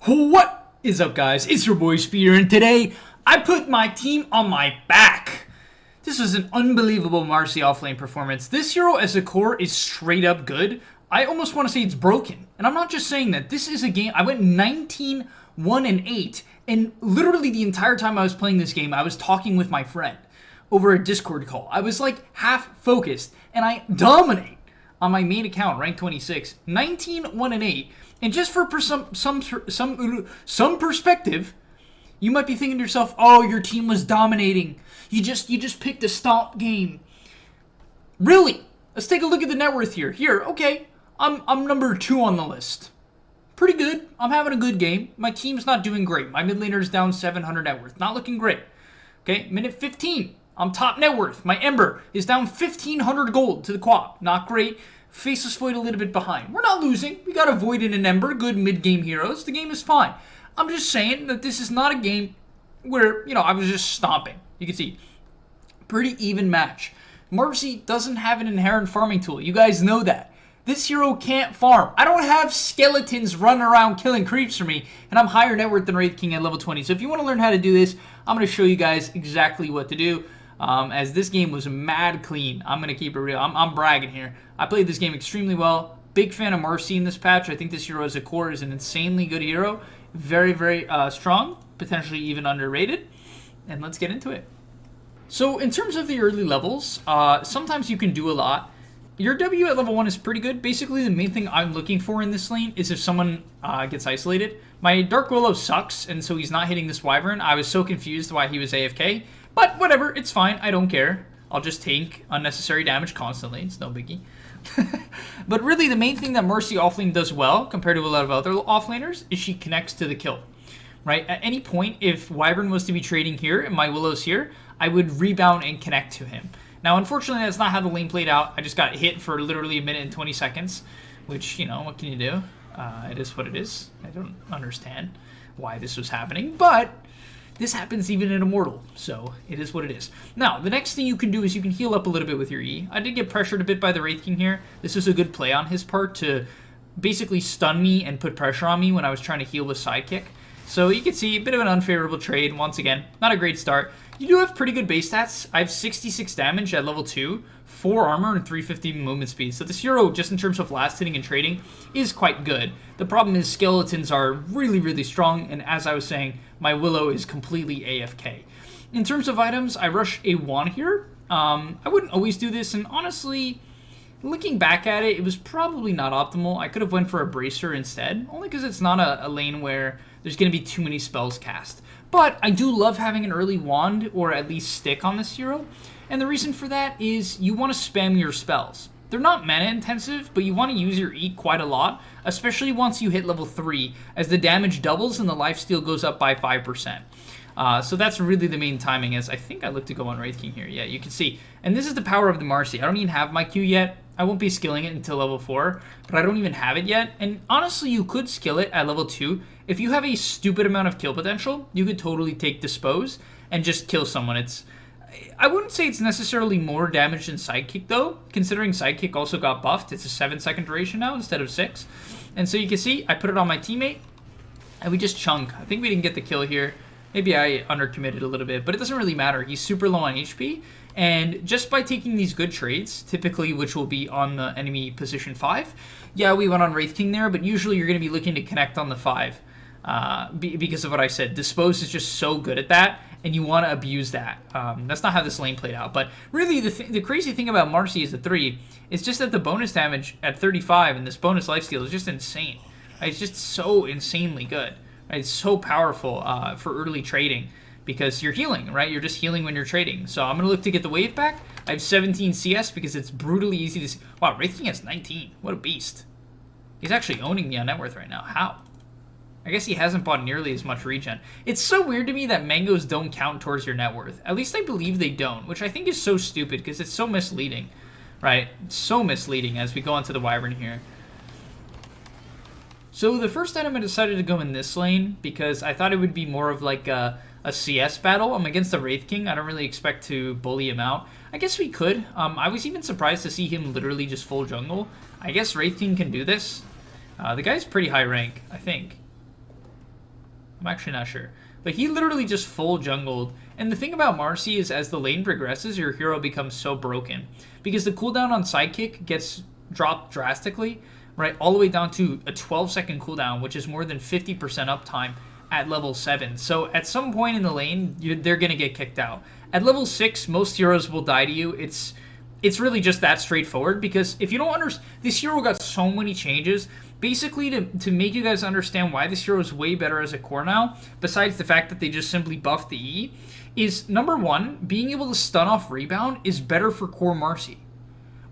What is up, guys? It's your boy SpeeedDota, and today I put my team on my back. This was an unbelievable MARCI offlane performance. This hero as a core is straight up good. I almost want to say it's broken. And I'm not just saying that. This is a game. I went 19-1-8, and literally the entire time I was playing this game, I was talking with my friend over a Discord call. I was like half focused, and I dominate on my main account, rank 26, 19-1-8. And just for some perspective, you might be thinking to yourself, "Oh, your team was dominating. You just picked a stomp game." Really? Let's take a look at the net worth here. Okay, I'm number 2 on the list. Pretty good. I'm having a good game. My team's not doing great. My mid laner's down 700 net worth. Not looking great. Okay, minute 15. I'm top net worth. My Ember is down 1,500 gold to the Quap. Not great. Faceless Void a little bit behind. We're not losing. We got a Void and an Ember. Good mid-game heroes. The game is fine. I'm just saying that this is not a game where, I was just stomping. You can see, pretty even match. MARCI doesn't have an inherent farming tool. You guys know that. This hero can't farm. I don't have skeletons running around killing creeps for me, and I'm higher net worth than Wraith King at level 20. So if you want to learn how to do this, I'm going to show you guys exactly what to do. As this game was mad clean. I'm going to keep it real. I'm bragging here. I played this game extremely well. Big fan of MARCI in this patch. I think this hero as a core is an insanely good hero. Very, very strong. Potentially even underrated. And let's get into it. So in terms of the early levels, sometimes you can do a lot. Your W at level 1 is pretty good. Basically, the main thing I'm looking for in this lane is if someone gets isolated. My Dark Willow sucks, and so he's not hitting this Wyvern. I was so confused why he was AFK. But whatever, it's fine. I don't care. I'll just take unnecessary damage constantly. It's no biggie. But really, the main thing that MARCI offlane does well, compared to a lot of other offlaners, is she connects to the kill. Right? At any point, if Wyvern was to be trading here and my Willow's here, I would rebound and connect to him. Now, unfortunately, that's not how the lane played out. I just got hit for literally a minute and 20 seconds, which, what can you do? It is what it is. I don't understand why this was happening, but this happens even in Immortal, so it is what it is. Now, the next thing you can do is you can heal up a little bit with your E. I did get pressured a bit by the Wraith King here. This was a good play on his part to basically stun me and put pressure on me when I was trying to heal with Sidekick. So you can see a bit of an unfavorable trade. Once again, not a great start. You do have pretty good base stats. I have 66 damage at level 2, 4 armor, and 350 movement speed. So this hero, just in terms of last hitting and trading, is quite good. The problem is skeletons are really, really strong, and as I was saying, my Willow is completely AFK. In terms of items, I rush a wand here. I wouldn't always do this, and honestly, looking back at it, it was probably not optimal. I could have went for a Bracer instead, only because it's not a lane where there's going to be too many spells cast. But I do love having an early wand, or at least stick on this hero. And the reason for that is you want to spam your spells. They're not mana intensive, but you want to use your E quite a lot, especially once you hit level 3, as the damage doubles and the lifesteal goes up by 5%. So that's really the main timing, as I think I look to go on Wraith King here. Yeah, you can see. And this is the power of the MARCI. I don't even have my Q yet. I won't be skilling it until level 4, but I don't even have it yet. And honestly, you could skill it at level 2. If you have a stupid amount of kill potential, you could totally take Dispose and just kill someone. I wouldn't say it's necessarily more damage than Sidekick, though, considering Sidekick also got buffed. It's a 7-second duration now instead of 6. And so you can see, I put it on my teammate, and we just chunk. I think we didn't get the kill here. Maybe I undercommitted a little bit, but it doesn't really matter. He's super low on HP, and just by taking these good trades, typically which will be on the enemy position 5, yeah, we went on Wraith King there, but usually you're going to be looking to connect on the 5 because of what I said. Dispose is just so good at that, and you want to abuse that. That's not how this lane played out, but really the crazy thing about MARCI is the 3 is just that the bonus damage at 35 and this bonus lifesteal is just insane. It's just so insanely good. It's so powerful for early trading because you're healing, right? You're just healing when you're trading. So I'm going to look to get the wave back. I have 17 CS because it's brutally easy to see. Wow, Wraith King has 19. What a beast. He's actually owning me on net worth right now. How? I guess he hasn't bought nearly as much regen. It's so weird to me that mangoes don't count towards your net worth. At least I believe they don't, which I think is so stupid because it's so misleading, right? It's so misleading as we go onto the Wyvern here. So the first item I decided to go in this lane because I thought it would be more of like a CS battle. I'm against the Wraith King. I don't really expect to bully him out. I guess we could. I was even surprised to see him literally just full jungle. I guess Wraith King can do this. The guy's pretty high rank, I think. I'm actually not sure. But he literally just full jungled. And the thing about MARCI is as the lane progresses, your hero becomes so broken. Because the cooldown on sidekick gets dropped drastically, right? All the way down to a 12-second cooldown, which is more than 50% uptime at level 7. So at some point in the lane, they're going to get kicked out. At level 6, most heroes will die to you. It's really just that straightforward, because if you don't understand, this hero got so many changes. Basically, to make you guys understand why this hero is way better as a core now, besides the fact that they just simply buffed the E, is number one, being able to stun off rebound is better for core MARCI.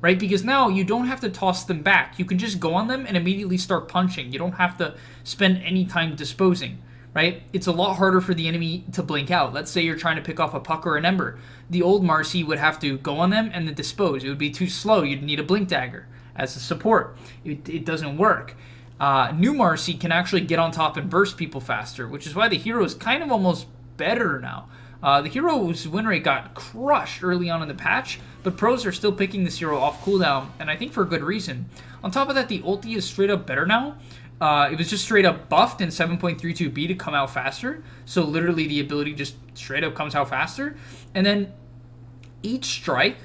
Right? Because now you don't have to toss them back. You can just go on them and immediately start punching. You don't have to spend any time disposing. Right? It's a lot harder for the enemy to blink out. Let's say you're trying to pick off a puck or an ember. The old MARCI would have to go on them and then dispose. It would be too slow. You'd need a blink dagger as a support. It doesn't work. New MARCI can actually get on top and burst people faster, which is why the hero is kind of almost better now. The hero's win rate got crushed early on in the patch, but pros are still picking this hero off cooldown, and I think for a good reason. On top of that, the ulti is straight up better now. It was just straight up buffed in 7.32B to come out faster, so literally the ability just straight up comes out faster. And then each strike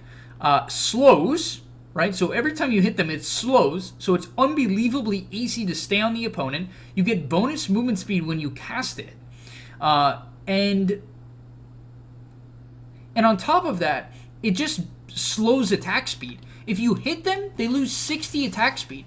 slows, right? So every time you hit them, it slows, so it's unbelievably easy to stay on the opponent. You get bonus movement speed when you cast it. And on top of that, it just slows attack speed. If you hit them, they lose 60 attack speed.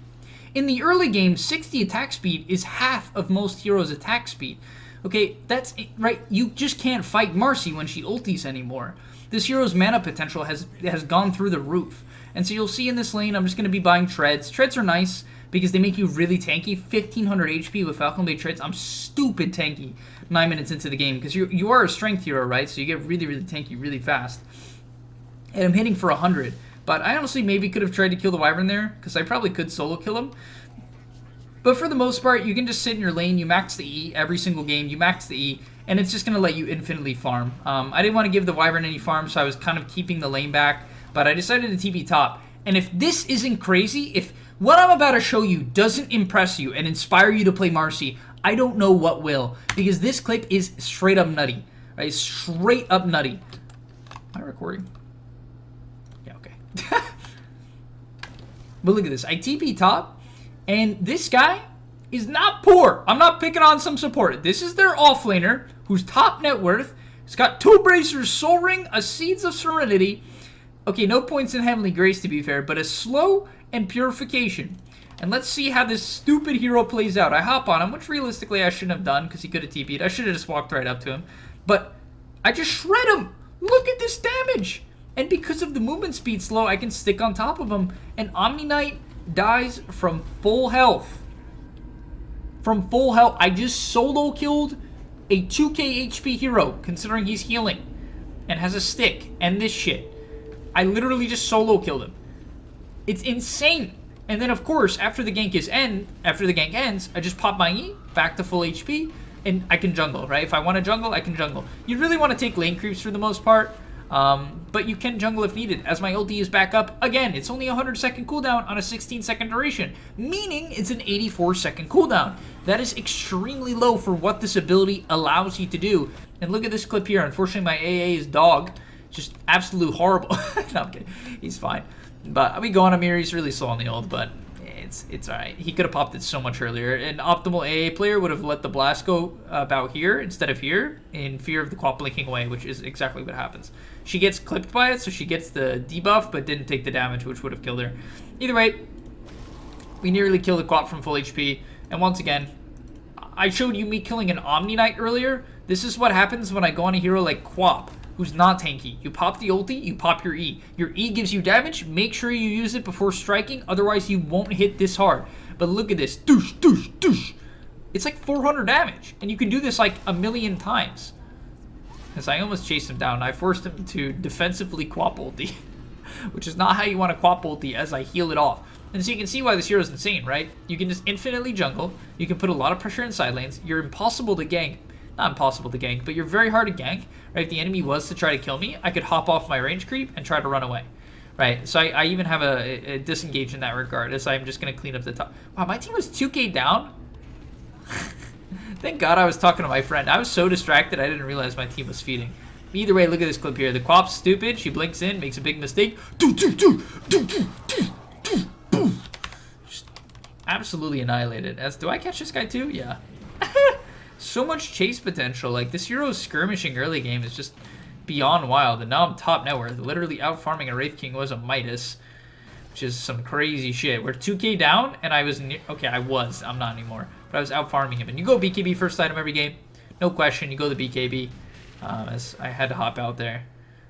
In the early game, 60 attack speed is half of most heroes' attack speed. Okay, that's right. You just can't fight MARCI when she ultis anymore. This hero's mana potential has gone through the roof. And so you'll see in this lane, I'm just going to be buying treads. Treads are nice because they make you really tanky. 1500 HP with Falcon Blade treads. I'm stupid tanky 9 minutes into the game because you are a strength hero, right? So you get really, really tanky really fast. And I'm hitting for 100. But I honestly maybe could have tried to kill the Wyvern there, because I probably could solo kill him. But for the most part, you can just sit in your lane, you max the E every single game, you max the E, and it's just going to let you infinitely farm. I didn't want to give the Wyvern any farm, so I was kind of keeping the lane back, but I decided to TP top. And if this isn't crazy, if what I'm about to show you doesn't impress you and inspire you to play MARCI, I don't know what will, because this clip is straight up nutty. Right? Straight up nutty. Am I recording? But look at this. I TP top, and this guy is not poor. I'm not picking on some support. This is their offlaner, who's top net worth. He's got 2 bracers, Soul Ring, a Seeds of Serenity. Okay, no points in Heavenly Grace to be fair, but a slow and purification. And let's see how this stupid hero plays out. I hop on him, which realistically I shouldn't have done because he could have TP'd. I should have just walked right up to him. But I just shred him. Look at this damage. And because of the movement speed slow, I can stick on top of him. And Omni Knight dies from full health. From full health. I just solo killed a 2k HP hero, considering he's healing. And has a stick. And this shit. I literally just solo killed him. It's insane. And then of course, after the gank ends, I just pop my E, back to full HP, and I can jungle, right? If I want to jungle, I can jungle. You really want to take lane creeps for the most part. But you can jungle if needed. As my ulti is back up, again, it's only a 100-second cooldown on a 16-second duration, meaning it's an 84-second cooldown. That is extremely low for what this ability allows you to do. And look at this clip here. Unfortunately, my AA is dog. Just absolute horrible. No, I'm kidding. He's fine. But we go on Amir. He's really slow on the ult, but it's alright. He could have popped it so much earlier. An optimal AA player would have let the blast go about here instead of here in fear of the quap blinking away, which is exactly what happens. She gets clipped by it, so she gets the debuff, but didn't take the damage, which would have killed her. Either way, we nearly killed the quap from full HP. And once again, I showed you me killing an Omni Knight earlier. This is what happens when I go on a hero like Quap, who's not tanky. You pop the ulti, you pop your E. Your E gives you damage. Make sure you use it before striking, otherwise you won't hit this hard. But look at this. Doosh, doosh, doosh. It's like 400 damage, and you can do this like a million times. As I almost chased him down, I forced him to defensively Quap ulti, which is not how you want to Quap ulti as I heal it off. And so you can see why this hero is insane, right? You can just infinitely jungle. You can put a lot of pressure in side lanes. You're impossible to gank. Not impossible to gank, but you're very hard to gank. Right? If the enemy was to try to kill me, I could hop off my range creep and try to run away. Right? So I even have a disengage in that regard, as I'm just going to clean up the top. Wow, my team was 2k down? Thank God I was talking to my friend. I was so distracted I didn't realize my team was feeding. Either way, look at this clip here. The Quap's stupid. She blinks in, makes a big mistake. Just absolutely annihilated. Do I catch this guy too? Yeah. So much chase potential. Like, this hero's skirmishing early game is just beyond wild. And now I'm top net worth. Literally out-farming a Wraith King was a Midas. Which is some crazy shit. We're 2k down, and I was near... Okay, I'm not anymore. But I was out-farming him. And you go BKB first item every game. No question, you go the BKB. As I had to hop out there.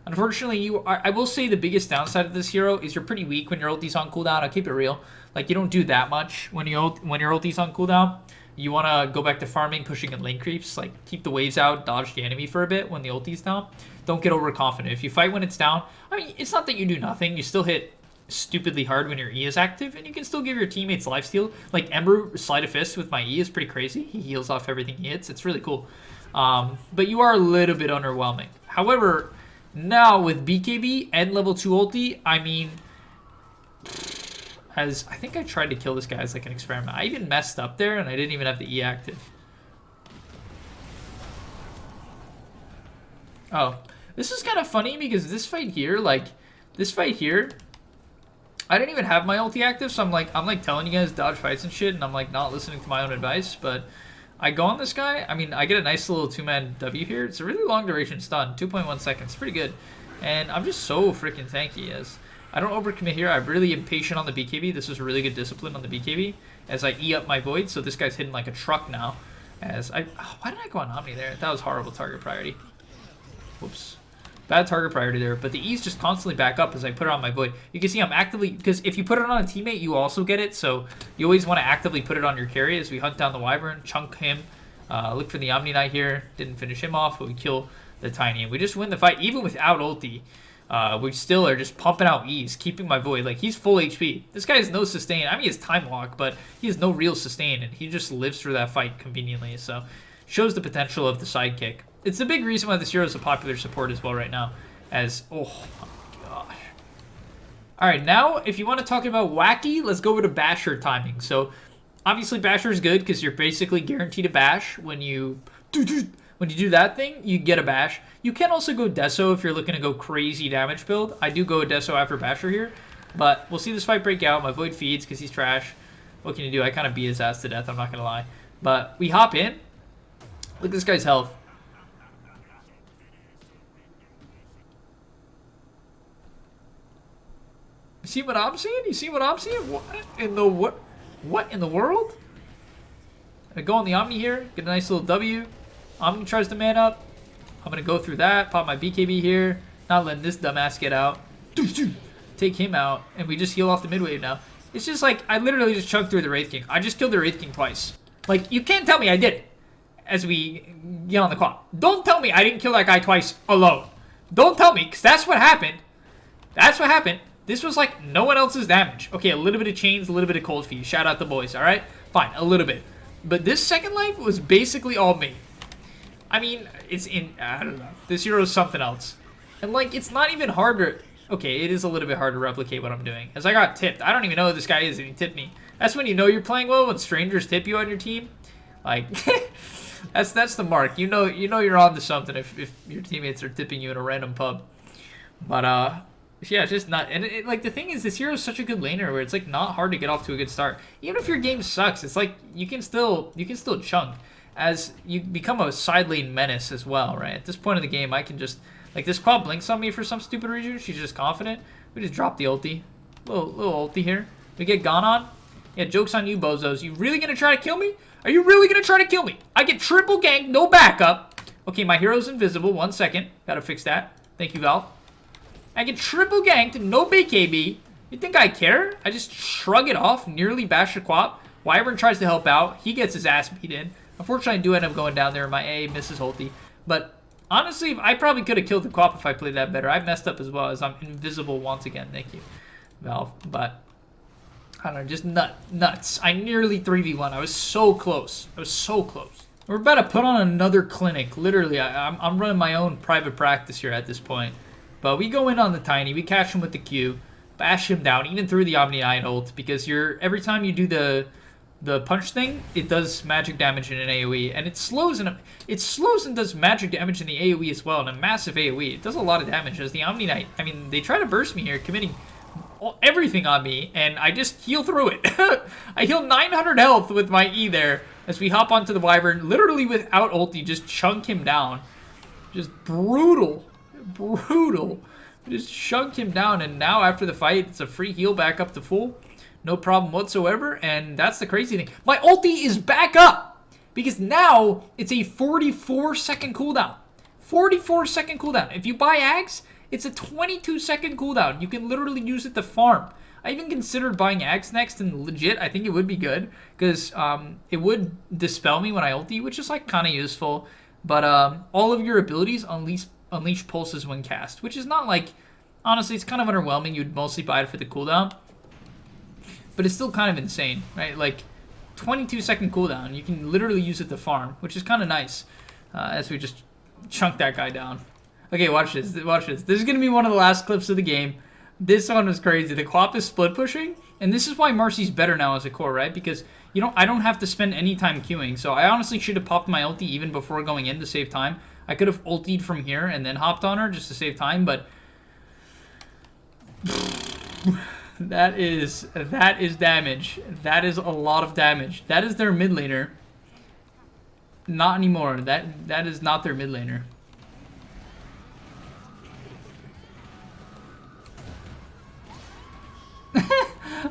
Unfortunately, I will say the biggest downside of this hero is you're pretty weak when your ulti's on cooldown. I'll keep it real. Like, you don't do that much when your ulti's on cooldown. You want to go back to farming, pushing in lane creeps. Like, keep the waves out, dodge the enemy for a bit when the ulti's down. Don't get overconfident. If you fight when it's down, I mean, it's not that you do nothing. You still hit stupidly hard when your E is active, and you can still give your teammates lifesteal. Like, Ember Sleight of Fist with my E is pretty crazy. He heals off everything he hits. It's really cool. But you are a little bit underwhelming. However, now with BKB and level 2 ulti, I mean, I think I tried to kill this guy as like an experiment. I even messed up there, and I didn't even have the E active. Oh, this is kind of funny because this fight here, I didn't even have my ulti active, so I'm like telling you guys dodge fights and shit, and I'm like not listening to my own advice, but I go on this guy. I mean, I get a nice little 2-man W here. It's a really long duration stun, 2.1 seconds, pretty good. And I'm just so freaking tanky as I don't overcommit here. I'm really impatient on the BKB. This is really good discipline on the BKB as I E up my void. So this guy's hitting like a truck now. Why did I go on Omni there? That was horrible target priority. Whoops. Bad target priority there, but the E's just constantly back up as I put it on my void. You can see I'm actively, because if you put it on a teammate, you also get it, so you always want to actively put it on your carry as we hunt down the Wyvern, chunk him, look for the Omni Knight here, didn't finish him off, but we kill the Tiny, and we just win the fight, even without ulti. We still are just pumping out E's, keeping my void. Like, he's full HP. This guy has no sustain. I mean, he has time walk, but he has no real sustain, and he just lives through that fight conveniently, so shows the potential of the sidekick. It's a big reason why this hero is a popular support as well right now. Oh my gosh. Alright, now if you want to talk about wacky, let's go over to Basher timing. So obviously Basher is good because you're basically guaranteed a bash. When you do that thing, you get a bash. You can also go Deso if you're looking to go crazy damage build. I do go Deso after Basher here. But we'll see this fight break out. My Void feeds because he's trash. What can you do? I kind of beat his ass to death, I'm not going to lie. But we hop in. Look at this guy's health. You see what I'm seeing? You see what I'm seeing? What in the world? I go on the Omni here, get a nice little W. Omni tries to man up. I'm gonna go through that, pop my BKB here, not letting this dumbass get out. Take him out, and we just heal off the mid wave now. It's just like, I literally just chunked through the Wraith King. I just killed the Wraith King twice. Like, you can't tell me I did it as we get on the clock. Don't tell me I didn't kill that guy twice alone. Don't tell me, because that's what happened. That's what happened. This was like no one else's damage. Okay, a little bit of chains, a little bit of cold feet. Shout out the boys, all right? Fine, a little bit. But this second life was basically all me. I mean, I don't know. This hero is something else. And like, it's not even hard to... Okay, it is a little bit hard to replicate what I'm doing. As I got tipped. I don't even know who this guy is and he tipped me. That's when you know you're playing well, when strangers tip you on your team. Like, that's the mark. You know you're on to something if your teammates are tipping you in a random pub. But, yeah, it's just not... And like, the thing is, this hero is such a good laner where it's, like, not hard to get off to a good start. Even if your game sucks, it's like, you can still chunk. As you become a side lane menace as well, right? At this point in the game, I can just... Like, this quad blinks on me for some stupid reason. She's just confident. We just drop the ulti. Little ulti here. We get gone on. Yeah, joke's on you, bozos. You really gonna try to kill me? Are you really gonna try to kill me? I get triple ganked, no backup. Okay, my hero's invisible. 1 second. Gotta fix that. Thank you, Valve. I get triple ganked, no BKB. You think I care? I just shrug it off, nearly bash the quap. Wyvern tries to help out. He gets his ass beat in. Unfortunately, I do end up going down there. My A misses ulti. But honestly, I probably could have killed the quap if I played that better. I messed up as well as I'm invisible once again. Thank you, Valve. But I don't know, just nuts. I nearly 3v1. I was so close. I was so close. We're about to put on another clinic. Literally, I'm running my own private practice here at this point. But we go in on the Tiny, we catch him with the Q, bash him down, even through the Omni Knight ult, because every time you do the the punch thing, it does magic damage in an AoE, and it slows and does magic damage in the AoE as well, in a massive AoE. It does a lot of damage as the Omni Knight. I mean, they try to burst me here, committing everything on me, and I just heal through it. I heal 900 health with my E there as we hop onto the Wyvern, literally without ulti, just chunk him down. Just brutal. Just chunk him down, and now after the fight, it's a free heal back up to full. No problem whatsoever, and that's the crazy thing. My ulti is back up, because now it's a 44-second cooldown. 44-second cooldown. If you buy Ags, it's a 22-second cooldown. You can literally use it to farm. I even considered buying Ags next, and legit, I think it would be good, because it would dispel me when I ulti, which is like kind of useful. But all of your abilities unleash pulses when cast, which is not like, honestly, it's kind of underwhelming. You'd mostly buy it for the cooldown. But it's still kind of insane, right? Like, 22-second cooldown. You can literally use it to farm, which is kind of nice. As we just chunk that guy down. Okay, watch this. Watch this. This is going to be one of the last clips of the game. This one was crazy. The Quap is split pushing. And this is why Marci's better now as a core, right? Because I don't have to spend any time queuing. So I honestly should have popped my ulti even before going in to save time. I could have ultied from here and then hopped on her just to save time, but... That is damage. That is a lot of damage. That is their mid laner. Not anymore. That is not their mid laner.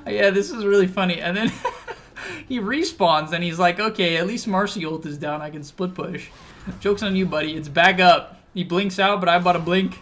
Yeah, this is really funny. And then he respawns and he's like, okay, at least Marci ult is down. I can split push. Joke's on you, buddy. It's back up. He blinks out, but I bought a blink.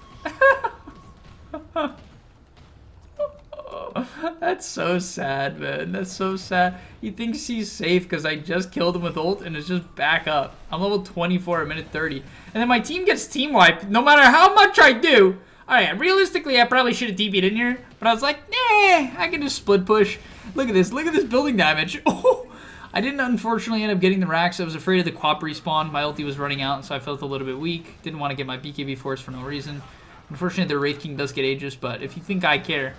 That's so sad, man. That's so sad. He thinks he's safe because I just killed him with ult and it's just back up. I'm level 24 at minute 30. And then my team gets team wiped no matter how much I do. Alright, realistically, I probably should have TP'd in here. But I was like, nah, I can just split push. Look at this. Look at this building damage. Oh, I didn't unfortunately end up getting the racks. I was afraid of the Quap respawn. My ulti was running out, so I felt a little bit weak. Didn't want to get my BKB force for no reason. Unfortunately, the Wraith King does get Aegis, but if you think I care...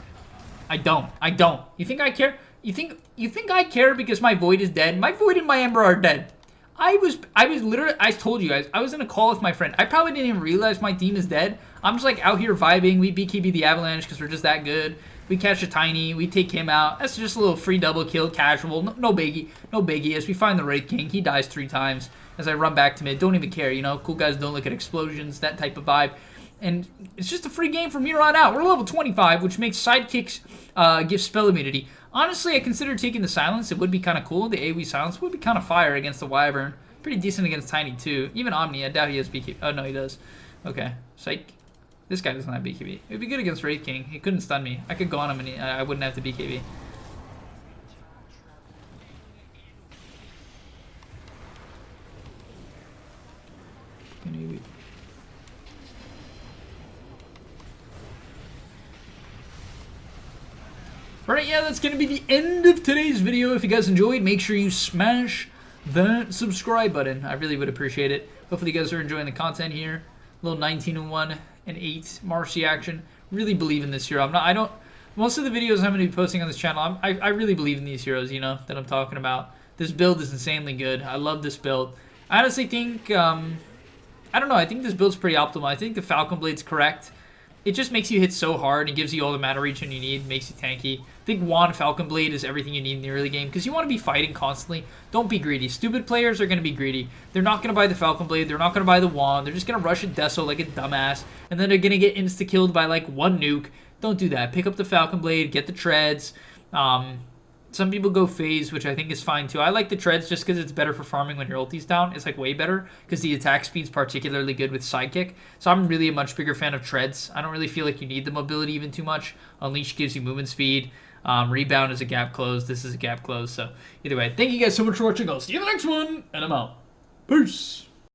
I don't. You think I care? You think I care because my Void is dead? My Void and my Ember are dead. I was literally, I told you guys, I was in a call with my friend. I probably didn't even realize my team is dead. I'm just like out here vibing. We BKB the Avalanche because we're just that good. We catch a Tiny. We take him out. That's just a little free double kill, casual. No biggie. No biggie. As we find the Wraith King, he dies 3 times. As I run back to mid, don't even care. Cool guys don't look at explosions. That type of vibe. And it's just a free game from here on out. We're level 25, which makes sidekicks give spell immunity. Honestly, I consider taking the silence. It would be kind of cool. The AoE silence would be kind of fire against the Wyvern. Pretty decent against Tiny, too. Even Omni, I doubt he has BKB. Oh, no, he does. Okay. Psych. This guy doesn't have BKB. It would be good against Wraith King. He couldn't stun me. I could go on him and I wouldn't have to BKB. Alright, yeah, that's going to be the end of today's video. If you guys enjoyed, make sure you smash that subscribe button. I really would appreciate it. Hopefully you guys are enjoying the content here. A little 19-1 and 8 Marci action. Really believe in this hero. Most of the videos I'm going to be posting on this channel, I really believe in these heroes, that I'm talking about. This build is insanely good. I love this build. I honestly think, I don't know, I think this build's pretty optimal. I think the Falcon Blade's correct. It just makes you hit so hard and gives you all the mana regen you need, makes you tanky. I think Wand Falcon Blade is everything you need in the early game because you want to be fighting constantly. Don't be greedy. Stupid players are going to be greedy. They're not going to buy the Falcon Blade. They're not going to buy the Wand. They're just going to rush a Deso like a dumbass, and then they're going to get insta-killed by like 1 nuke. Don't do that. Pick up the Falcon Blade, get the treads. Some people go phase, which I think is fine too. I like the treads just because it's better for farming when your ulti's down. It's like way better because the attack speed's particularly good with sidekick. So I'm really a much bigger fan of treads. I don't really feel like you need the mobility even too much. Unleash gives you movement speed. Rebound is a gap close. This is a gap close. So either way, thank you guys so much for watching. I'll see you in the next one, and I'm out. Peace.